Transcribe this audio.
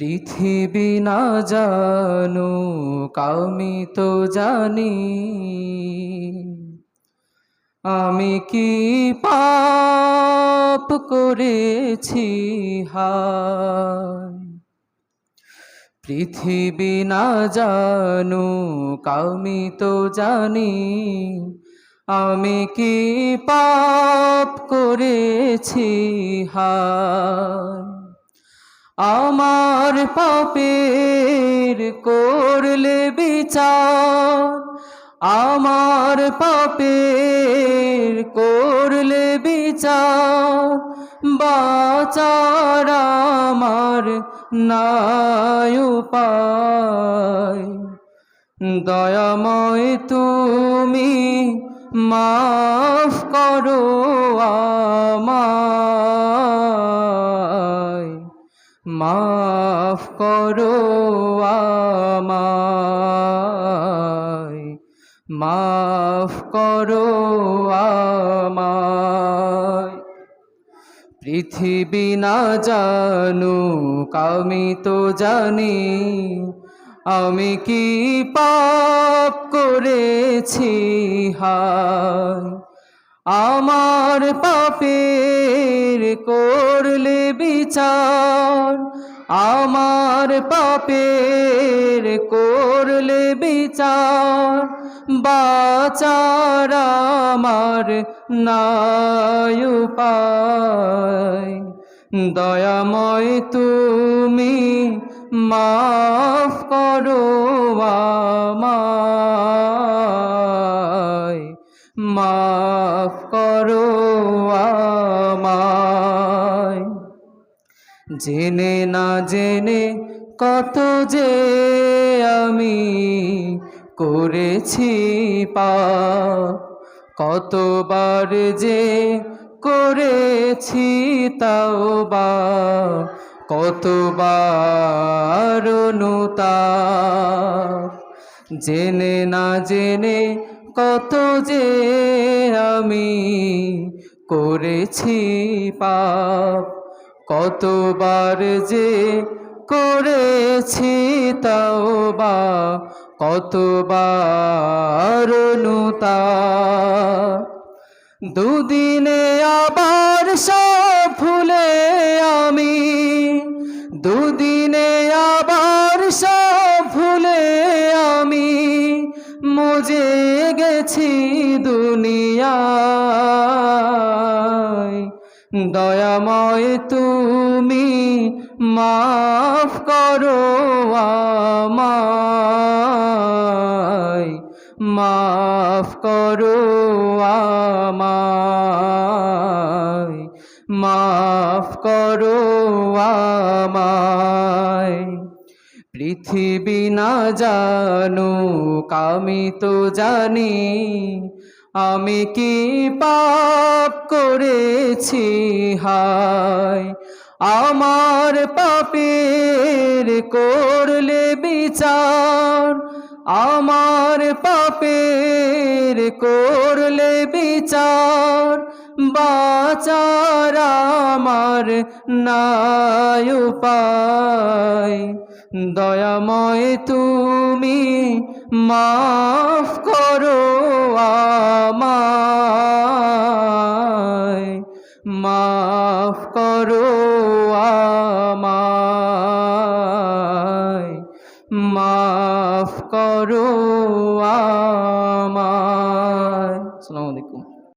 পৃথিবী না জানুক আমি তো জানি, আমি কি পাপ করেছি হায়। পৃথিবী না জানুক আমি তো জানি, আমি কি পাপ করেছি হায়। আমার পাপের করলে বিচার, আমার পাপের করলে বিচার, বাঁচার আমার নাই উপায়। দয়াময় তুমি মাফ করো আমায়, মাফ করো আমায়, মাফ করো আমায়। পৃথিবী না জানুক আমি তো জানি, আমি কি পাপ করেছি হায়। আমার পাপের করলে বিচার, আমার পাপের করলে বিচার, বাঁচার আমার নাই উপায়। দয়াময় তুমি মাফ করো আমায়, মাফ করো আমায়। জেনে না জেনে কত যে আমি করেছি পাপ, কতবার যে করেছি তাওবা, কতবার অনুতাপ। জেনে না জেনে কত যে আমি করেছি পাপ, কতবার যে করেছি তাওবা, কতবার অনুতাপ। দুদিনে আবার সব ভুলে আমি, দুদিনে আবার সব ভুলে আমি মজে গেছি দুনিয়ায়। দয়াময় তুমি মাফ করো আমায়, মাফ করো আমায়, মাফ করো আমায়। পৃথিবী না জানুক আমি তো জানি, আমি কি পাপ করেছি হায়। আমার পাপের করলে বিচার, আমার পাপের করলে বিচার, বাঁচার আমার নাই উপায়। দয়াময় তুমি মাফ করো আমায়, মাফ করো আমায়, মাফ করো আমায়। আসসালামু আলাইকুম।